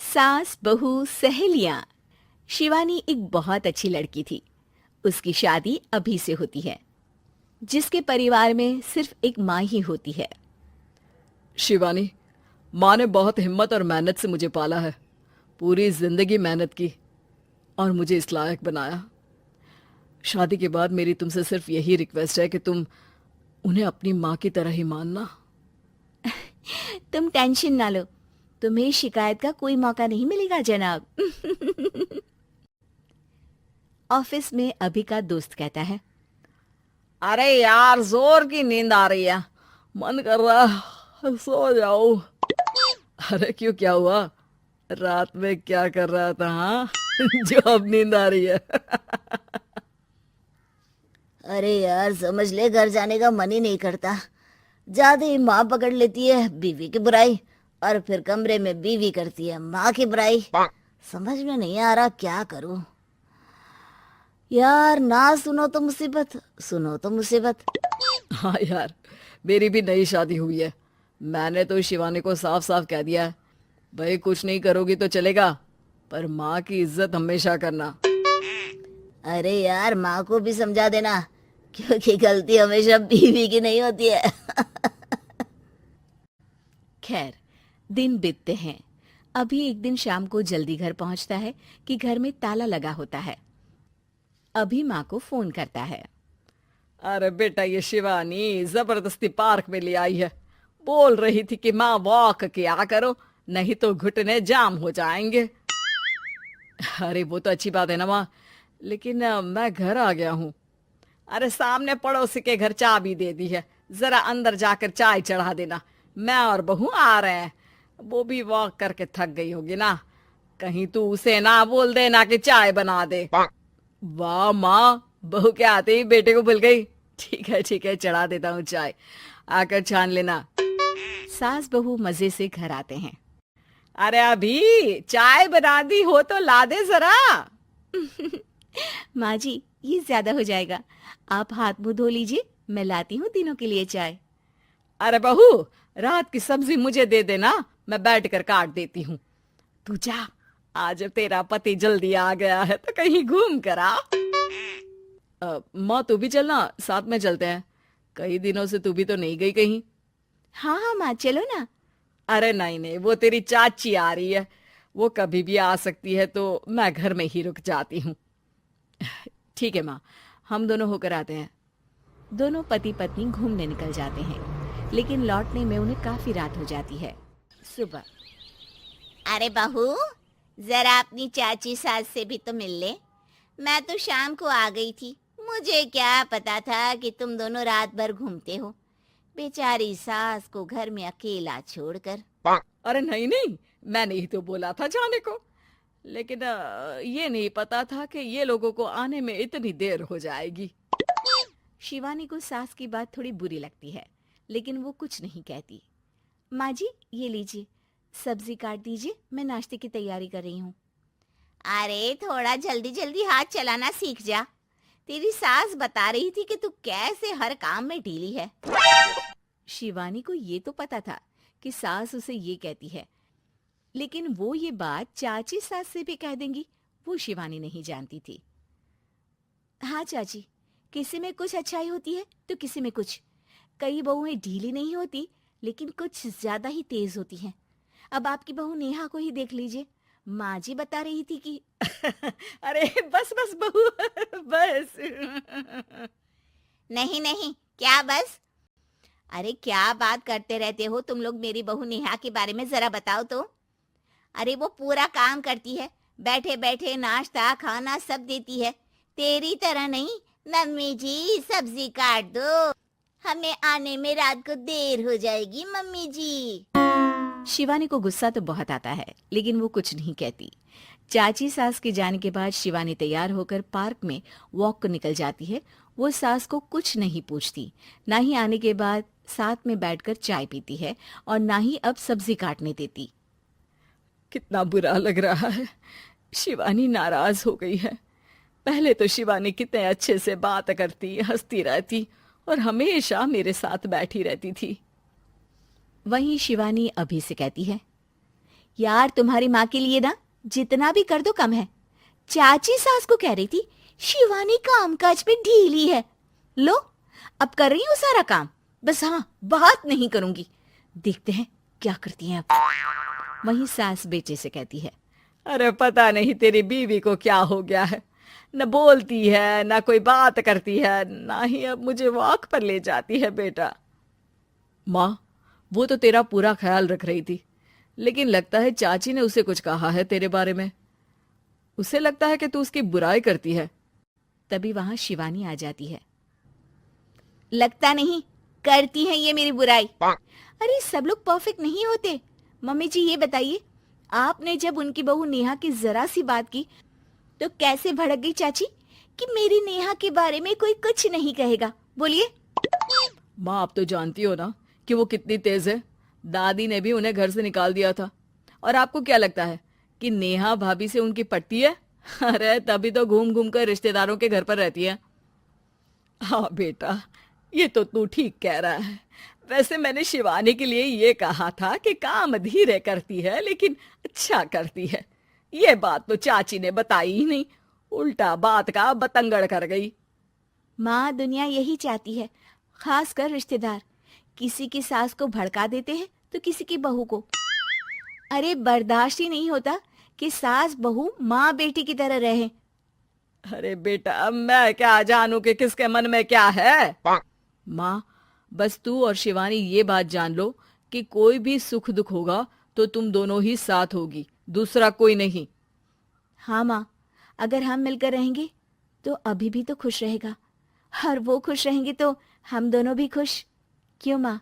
सास बहू सहेलियां। शिवानी एक बहुत अच्छी लड़की थी। उसकी शादी अभी से होती है, जिसके परिवार में सिर्फ एक माँ ही होती है। शिवानी, माँ ने बहुत हिम्मत और मेहनत से मुझे पाला है। पूरी जिंदगी मेहनत की और मुझे इस लायक बनाया। शादी के बाद मेरी तुमसे सिर्फ यही रिक्वेस्ट है कि तुम उन्हें अपनी माँ की तरह ही मानना। तुम टेंशन ना लो, तुम्हें शिकायत का कोई मौका नहीं मिलेगा जनाब। ऑफिस में अभी का दोस्त कहता है, अरे यार, जोर की नींद आ रही है, मन कर रहा है सो जाओ। अरे क्यों, क्या हुआ? रात में क्या कर रहा था? हाँ जो अब नींद आ रही है। अरे यार, समझ ले, घर जाने का मन ही नहीं करता। जाते ही माँ पकड़ लेती है बीवी की बुराई, और फिर कमरे में बीवी करती है माँ की बुराई। समझ में नहीं आ रहा क्या करूं। यार, ना सुनो तो मुसीबत, सुनो तो मुसीबत। हाँ यार, मेरी भी नई शादी हुई है। मैंने तो शिवानी को साफ साफ कह दिया है, भाई कुछ नहीं करोगी तो चलेगा, पर माँ की इज्जत हमेशा करना। अरे यार, माँ को भी समझा देना, क्योंकि गलती हमेशा बीवी की नहीं होती है। खैर, दिन बीतते हैं। अभी एक दिन शाम को जल्दी घर पहुंचता है कि घर में ताला लगा होता है। अभी माँ को फोन करता है। अरे बेटा, ये शिवानी जबरदस्ती पार्क में ले आई है। बोल रही थी कि माँ वॉक किया करो, नहीं तो घुटने जाम हो जाएंगे। अरे वो तो अच्छी बात है ना माँ, लेकिन मैं घर आ गया हूँ। अरे सामने पड़ोसी के घर चाबी दे दी है, जरा अंदर जाकर चाय चढ़ा देना। मैं और बहू आ रहे हैं। वो भी वॉक करके थक गई होगी ना, कहीं तू उसे ना बोल देना कि चाय बना दे। वाह माँ, बहू के आते ही बेटे को भूल गई। ठीक है, चढ़ा देता हूँ चाय, आकर छान लेना। सास बहू मजे से घर आते हैं। अरे अभी चाय बना दी हो तो ला दे जरा। माँ जी, ये ज्यादा हो जाएगा, आप हाथ मुंह धो लीजिए, मैं लाती हूँ तीनों के लिए चाय। अरे बहू, रात की सब्जी मुझे दे देना, मैं बैठ कर काट देती हूँ। तू जा, आज तेरा पति जल्दी आ गया है तो कहीं घूम कर आ। माँ तू भी चलना, साथ में चलते हैं। कई दिनों से तू भी तो नहीं गई कहीं। हाँ हाँ माँ, चलो ना। अरे नहीं नहीं, वो तेरी चाची आ रही है, वो कभी भी आ सकती है, तो मैं घर में ही रुक जाती हूँ। ठीक है माँ, हम दोनों होकर आते हैं। दोनों पति पत्नी घूमने निकल जाते हैं, लेकिन लौटने में उन्हें काफी रात हो जाती है। सुबह, अरे बहू, जरा अपनी चाची सास से भी तो मिल ले। मैं तो शाम को आ गई थी, मुझे क्या पता था कि तुम दोनों रात भर घूमते हो, बेचारी सास को घर में अकेला छोड़कर। अरे नहीं नहीं, मैंने ही तो बोला था जाने को, लेकिन ये नहीं पता था कि ये लोगों को आने में इतनी देर हो जाएगी। शिवानी को सास की बात थोड़ी बुरी लगती है, लेकिन वो कुछ नहीं कहती। माँ जी, ये लीजिए, सब्जी काट दीजिए, मैं नाश्ते की तैयारी कर रही हूँ। अरे थोड़ा जल्दी जल्दी हाथ चलाना सीख जा। तेरी सास बता रही थी कि तू कैसे हर काम में ढीली है। शिवानी को ये तो पता था कि सास उसे ये कहती है, लेकिन वो ये बात चाची सास से भी कह देंगी, वो शिवानी नहीं जानती थी। हाँ चाची, किसी में कुछ अच्छाई होती है तो किसी में कुछ। कई बहुएं ढीली नहीं होती, लेकिन कुछ ज्यादा ही तेज होती हैं। अब आपकी बहू नेहा को ही देख लीजिए, माँ जी बता रही थी कि अरे बस बस बहू, बस। नहीं नहीं, क्या बस? अरे क्या बात करते रहते हो तुम लोग मेरी बहू नेहा के बारे में, जरा बताओ तो। अरे वो पूरा काम करती है, बैठे बैठे नाश्ता खाना सब देती है। तेरी तरह नहीं, मम्मी जी सब्जी काट दो, हमें आने में रात को देर हो जाएगी मम्मी जी। शिवानी को गुस्सा तो बहुत आता है, लेकिन वो कुछ नहीं कहती। चाची सास के जाने के बाद शिवानी तैयार होकर पार्क में वॉक को निकल जाती है। वो सास को कुछ नहीं पूछती, ना ही आने के बाद साथ में बैठकर चाय पीती है, और ना ही अब सब्जी काटने देती। कितना बुरा लग रहा है, शिवानी नाराज हो गई है। पहले तो शिवानी कितने अच्छे से बात करती, हंसती रहती और हमेशा मेरे साथ बैठी रहती थी। वहीं शिवानी अभी से कहती है, यार तुम्हारी माँ के लिए ना जितना भी कर दो कम है। चाची सास को कह रही थी शिवानी कामकाज पे ढीली है। लो अब कर रही हूँ सारा काम, बस हाँ बात नहीं करूंगी। देखते हैं क्या करती हैं अब। वहीं सास बेटे से कहती है, अरे पता नहीं तेरी बीवी को क्या हो गया है, न बोलती है न कोई बात करती है, ना ही अब मुझे वॉक पर ले जाती है बेटा। माँ, वो तो तेरा पूरा ख्याल रख रही थी, लेकिन लगता है चाची ने उसे कुछ कहा है तेरे बारे में। उसे लगता है कि तू उसकी बुराई करती है। तभी वहां शिवानी आ जाती है। लगता नहीं, करती है ये मेरी बुराई। अरे सब लोग परफेक्ट नहीं होते। मम्मी जी ये बताइए, आपने जब उनकी बहू नेहा की जरा सी बात की तो कैसे भड़क गई चाची कि मेरी नेहा के बारे में कोई कुछ नहीं कहेगा। बोलिए। माँ, आप तो जानती हो ना कि वो कितनी तेज है। दादी ने भी उन्हें घर से निकाल दिया था। और आपको क्या लगता है कि नेहा भाभी से उनकी पटती है? अरे तभी तो घूम घूम कर रिश्तेदारों के घर पर रहती है। हाँ बेटा, ये तो तू ठीक कह रहा है। वैसे मैंने शिवानी के लिए ये कहा था कि काम धीरे करती है लेकिन अच्छा करती है। ये बात तो चाची ने बताई ही नहीं, उल्टा बात का बतंगड़ कर गई। माँ, दुनिया यही चाहती है, खासकर रिश्तेदार। किसी की सास को भड़का देते हैं तो किसी की बहू को। अरे बर्दाश्त ही नहीं होता कि सास बहू माँ बेटी की तरह रहे। अरे बेटा, मैं क्या जानूं कि किसके मन में क्या है। माँ, बस तू और शिवानी ये बात जान लो कि कोई भी सुख दुख होगा तो तुम दोनों ही साथ होगी, दूसरा कोई नहीं। हाँ माँ, अगर हम मिलकर रहेंगे तो अभी भी तो खुश रहेगा, और वो खुश रहेंगे तो हम दोनों भी खुश। क्यों माँ?